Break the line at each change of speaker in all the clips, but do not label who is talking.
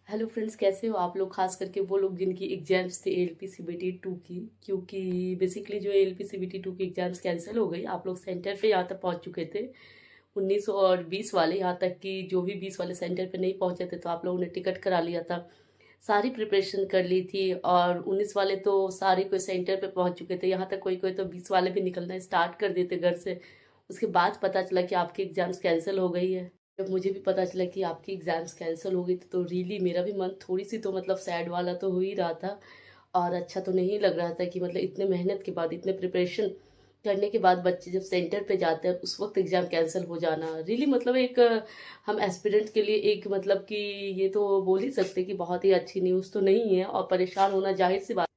Hello friends, कैसे हो आप लोग? खास करके वो लोग जिनकी एग्जाम्स थे एलपी सीबीटी 2 की, क्योंकि बेसिकली जो एलपी सीबीटी 2 की एग्जाम्स कैंसिल हो गई। आप लोग सेंटर पे यहाँ तक पहुँच चुके थे 19 और 20 वाले, यहाँ तक कि जो भी 20 वाले सेंटर पे नहीं पहुँचे थे तो आप लोगों ने टिकट करा लिया था, सारी प्रिपरेशन कर ली थी। और 19 वाले तो सारे कोई सेंटर पे पहुँच चुके थे, यहाँ तक कोई कोई तो 20 वाले भी निकलना स्टार्ट कर देते घर से। उसके बाद पता चला कि आपकी एग्जाम्स कैंसिल हो गई है। जब मुझे भी पता चला कि आपकी एग्ज़ाम्स कैंसिल हो गई थी तो रियली मेरा भी मन थोड़ी सी तो मतलब सैड वाला तो हो ही रहा था। और अच्छा तो नहीं लग रहा था कि मतलब इतने मेहनत के बाद, इतने प्रिपरेशन करने के बाद बच्चे जब सेंटर पे जाते हैं उस वक्त एग्ज़ाम कैंसिल हो जाना रियली मतलब एक हम एस्पिरेंट के लिए एक मतलब कि ये तो बोल ही सकते कि बहुत ही अच्छी न्यूज़ तो नहीं है। और परेशान होना जाहिर सी बात।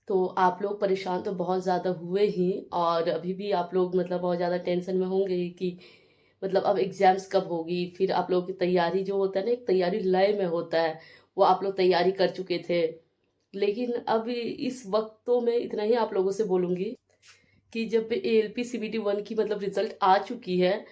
तो आप लोग परेशान तो बहुत ज़्यादा हुए ही, और अभी भी आप लोग मतलब बहुत ज़्यादा टेंशन में होंगे ही कि मतलब अब एग्जाम्स कब होगी। फिर आप लोगों की तैयारी जो होता है ना, एक तैयारी लय में होता है, वो आप लोग तैयारी कर चुके थे। लेकिन अब इस वक्त तो मैं इतना ही आप लोगों से बोलूँगी कि जब एएलपी सीबीटी 1 की मतलब रिजल्ट आ चुकी है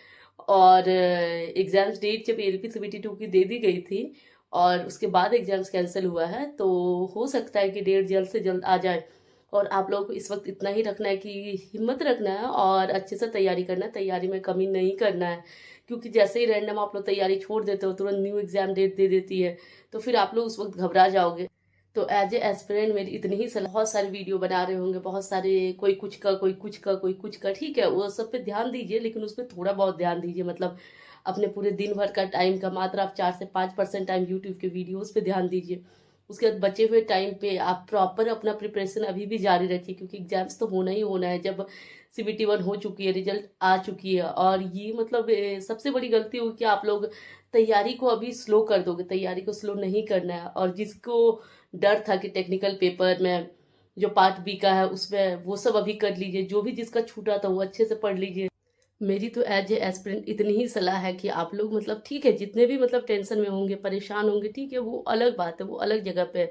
और एग्जाम्स डेट जब एएलपी सीबीटी 2 की दे दी गई थी और उसके बाद एग्जाम्स कैंसिल हुआ है, तो हो सकता है कि डेट जल्द से जल्द आ जाए। और आप लोगों को इस वक्त इतना ही रखना है कि हिम्मत रखना है और अच्छे से तैयारी करना है, तैयारी में कमी नहीं करना है। क्योंकि जैसे ही रैंडम आप लोग तैयारी छोड़ देते हो, तुरंत न्यू एग्जाम डेट दे देती है, तो फिर आप लोग उस वक्त घबरा जाओगे। तो एज ए एस्पिरेंट मेरी इतनी ही सलाह, बहुत सारे वीडियो बना रहे होंगे, बहुत सारे, कोई कुछ का कोई कुछ का कोई कुछ का, ठीक है वो सब पे ध्यान दीजिए, लेकिन उस पर थोड़ा बहुत ध्यान दीजिए। मतलब अपने पूरे दिन भर का टाइम का मात्र आप 4 से 5% टाइम यूट्यूब के वीडियोस पे ध्यान दीजिए। उसके बाद बचे हुए टाइम पे आप प्रॉपर अपना प्रिपरेशन अभी भी जारी रखिए, क्योंकि एग्जाम्स तो होना ही होना है। जब सीबीटी 1 हो चुकी है, रिजल्ट आ चुकी है, और ये मतलब सबसे बड़ी गलती होगी कि आप लोग तैयारी को अभी स्लो कर दोगे। तैयारी को स्लो नहीं करना है। और जिसको डर था कि टेक्निकल पेपर में जो पार्ट बी का है उसमें, वो सब अभी कर लीजिए। जो भी जिसका छूटा था वो अच्छे से पढ़ लीजिए। मेरी तो एज ए एस्पिरेंट इतनी ही सलाह है कि आप लोग मतलब ठीक है, जितने भी मतलब टेंशन में होंगे, परेशान होंगे, ठीक है वो अलग बात है, वो अलग जगह पे है।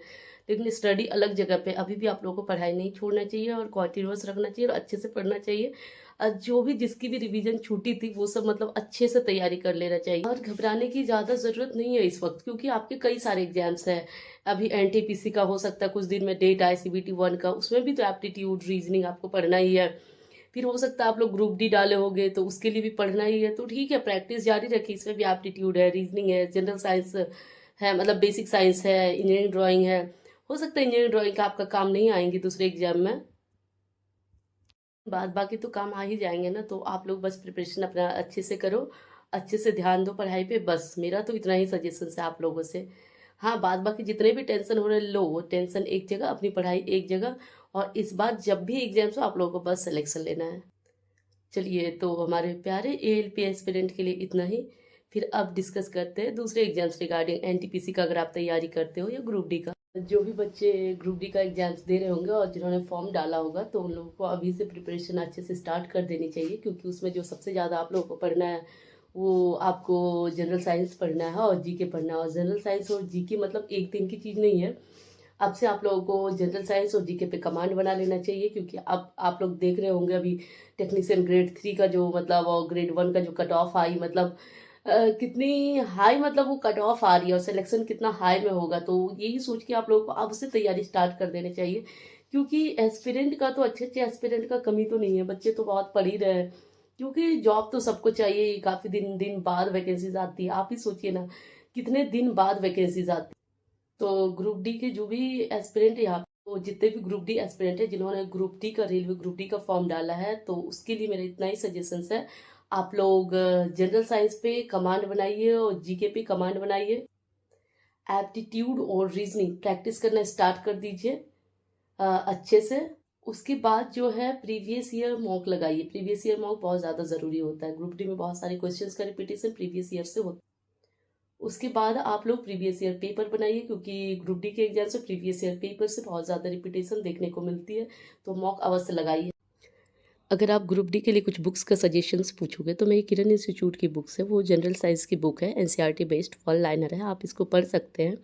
लेकिन स्टडी अलग जगह पे। अभी भी आप लोगों को पढ़ाई नहीं छोड़ना चाहिए और कॉन्टिन्यूस रखना चाहिए और अच्छे से पढ़ना चाहिए। और जो भी जिसकी भी रिवीजन छूटी थी वो सब मतलब अच्छे से तैयारी कर लेना चाहिए। और घबराने की ज़्यादा ज़रूरत नहीं है इस वक्त, क्योंकि आपके कई सारे एग्जाम्स हैं। अभी एनटीपीसी का हो सकता है कुछ दिन में डेट आए, सीबीटी 1 का, उसमें भी तो एप्टीट्यूड रीजनिंग आपको पढ़ना ही है। फिर हो सकता है आप लोग ग्रुप डी डाले होंगे तो उसके लिए भी पढ़ना ही है। तो ठीक है, प्रैक्टिस जारी रखिए। इसमें भी एप्टीट्यूड है, रीजनिंग है, जनरल साइंस है, मतलब बेसिक साइंस है, इंजीनियरिंग ड्राइंग है। हो सकता है इंजीनियरिंग ड्राइंग का आपका काम नहीं आएंगे दूसरे एग्जाम में, बाद बाकी तो काम आ ही जाएंगे ना। तो आप लोग बस प्रिपरेशन अपना अच्छे से करो, अच्छे से ध्यान दो पढ़ाई पे। बस मेरा तो इतना ही सजेशन है आप लोगों से। हाँ, बाद बाकी जितने भी टेंशन हो रहे, लो वो टेंशन एक जगह, अपनी पढ़ाई एक जगह। और इस बार जब भी एग्जाम्स हो आप लोगों को बस सिलेक्शन लेना है। चलिए, तो हमारे प्यारे एएलपी एस्पिरेंट के लिए इतना ही। फिर अब डिस्कस करते हैं दूसरे एग्जाम्स रिगार्डिंग एनटीपीसी का, अगर आप तैयारी करते हो, या ग्रुप डी का। जो भी बच्चे ग्रुप डी का एग्जाम्स दे रहे होंगे और जिन्होंने फॉर्म डाला होगा, तो उन लोगों को अभी से प्रिपरेशन अच्छे से स्टार्ट कर देनी चाहिए। क्योंकि उसमें जो सबसे ज़्यादा आप लोगों को पढ़ना है वो आपको जनरल साइंस पढ़ना है और जीके पढ़ना है। और जनरल साइंस और जीके मतलब एक दिन की चीज़ नहीं है। अब से आप लोगों को जनरल साइंस और जीके पे कमांड बना लेना चाहिए। क्योंकि अब आप लोग देख रहे होंगे अभी टेक्नीशियन ग्रेड 3 का जो मतलब, और ग्रेड 1 का जो कट ऑफ आई, मतलब कितनी हाई, मतलब वो कट ऑफ आ रही है और सिलेक्शन कितना हाई में होगा। तो यही सोच के आप लोगों को अब से तैयारी स्टार्ट कर देनी चाहिए। क्योंकि एस्पिरेंट का तो अच्छे अच्छे एस्पिरेंट का कमी तो नहीं है, बच्चे तो बहुत पढ़ ही रहे हैं। क्योंकि जॉब तो सबको चाहिए, काफ़ी दिन दिन बाद वैकेंसीज आती है। आप ही सोचिए ना, कितने दिन बाद वैकेंसीज आती है। तो ग्रुप डी के जो भी एस्पिरेंट यहाँ, तो जितने भी ग्रुप डी एस्पिरेंट है जिन्होंने ग्रुप डी का, रेलवे ग्रुप डी का फॉर्म डाला है, तो उसके लिए मेरा इतना ही सजेशंस है। आप लोग जनरल साइंस पे कमांड बनाइए और जीके पे कमांड बनाइए। एप्टीट्यूड और रीजनिंग प्रैक्टिस करना स्टार्ट कर दीजिए अच्छे से। उसके बाद जो है प्रीवियस ईयर मॉक लगाइए। प्रीवियस ईयर मॉक बहुत ज़्यादा ज़रूरी होता है। ग्रुप डी में बहुत सारे क्वेश्चंस का रिपीटेशन प्रीवियस ईयर से होता है। उसके बाद आप लोग प्रीवियस ईयर पेपर बनाइए, क्योंकि ग्रुप डी के एग्जाम से प्रीवियस ईयर पेपर से बहुत ज़्यादा रिपीटेशन देखने को मिलती है। तो मॉक अवश्य लगाइए। अगर आप ग्रुप डी के लिए कुछ बुक्स का सजेशंस पूछोगे, तो मेरी किरण इंस्टीट्यूट की बुक्स है, वो जनरल साइंस की बुक है, एनसीईआरटी बेस्ड वन लाइनर है, आप इसको पढ़ सकते हैं।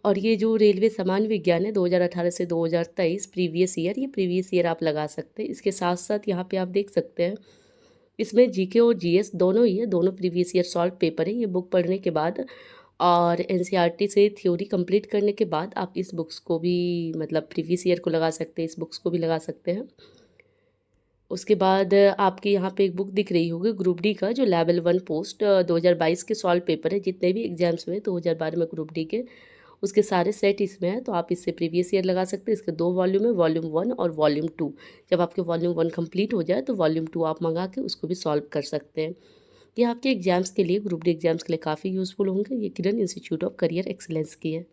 और ये जो रेलवे सामान्य विज्ञान है 2018 से 2023 प्रीवियस ईयर, ये प्रीवियस ईयर आप लगा सकते हैं। इसके साथ साथ यहाँ पे आप देख सकते हैं, इसमें जीके और जीएस दोनों ही है, दोनों प्रीवियस ईयर सॉल्व पेपर है। ये बुक पढ़ने के बाद और एनसीईआरटी से थ्योरी कंप्लीट करने के बाद आप इस बुक्स को भी मतलब प्रीवियस ईयर को लगा सकते हैं, इस बुक्स को भी लगा सकते हैं। उसके बाद आपके यहाँ पे एक बुक दिख रही होगी ग्रुप डी का, जो लेवल 1 पोस्ट 2022 के सॉल्व पेपर है, जितने भी एग्जाम्स हुए 2012 में ग्रुप डी के, उसके सारे सेट इसमें हैं। तो आप इससे प्रीवियस ईयर लगा सकते हैं। इसके 2 वॉल्यूम है, वॉल्यूम 1 और वॉल्यूम 2। जब आपके वॉल्यूम 1 कंप्लीट हो जाए तो वॉल्यूम 2 आप मंगा के उसको भी सॉल्व कर सकते हैं। ये आपके एग्जाम्स के लिए, ग्रुप डी एग्जाम्स के लिए काफ़ी यूज़फुल होंगे। ये किरण इंस्टीट्यूट ऑफ करियर एक्सीलेंस की है।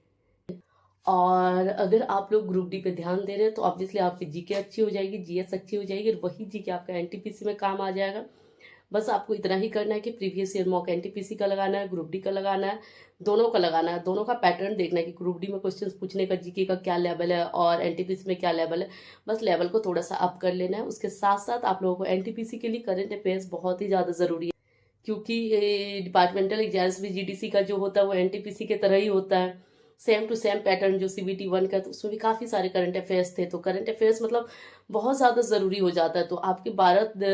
और अगर आप लोग ग्रुप डी पे ध्यान दे रहे हैं तो ऑब्वियसली आपकी जीके अच्छी हो जाएगी, जीएस अच्छी हो जाएगी, और वही जीके आपका एनटीपीसी में काम आ जाएगा। बस आपको इतना ही करना है कि प्रीवियस ईयर मॉक एनटीपीसी का लगाना है, ग्रुप डी का लगाना है, दोनों का लगाना है। दोनों का पैटर्न देखना है कि ग्रुप डी में क्वेश्चन पूछने का जीके का क्या लेवल है और एनटीपीसी में क्या लेवल है। बस लेवल को थोड़ा सा अप कर लेना है। उसके साथ साथ आप लोगों को एनटीपीसी के लिए करंट अफेयर्स बहुत ही ज़्यादा ज़रूरी है, क्योंकि डिपार्टमेंटल एग्जाम्स भी जीडीसी का जो होता है वो एनटीपीसी के तरह ही होता है, सेम टू सेम पैटर्न जो सीबीटी 1 का। तो उसमें भी काफ़ी सारे करंट अफेयर्स थे। तो करंट अफेयर्स मतलब बहुत ज़्यादा ज़रूरी हो जाता है। तो आपके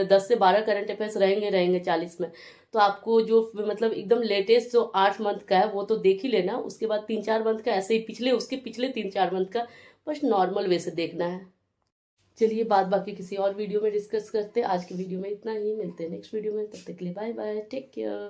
10 से 12 करंट अफेयर्स रहेंगे 40 में। तो आपको जो मतलब एकदम लेटेस्ट जो 8 मंथ का है वो तो देख ही लेना। उसके बाद 3-4 मंथ का ऐसे ही उसके पिछले 3-4 मंथ का बस नॉर्मल वे से देखना है। चलिए बात बाकी किसी और वीडियो में डिस्कस करते हैं। आज की वीडियो में इतना ही, मिलते हैं नेक्स्ट वीडियो में। तब तक के लिए बाय बाय, टेक केयर।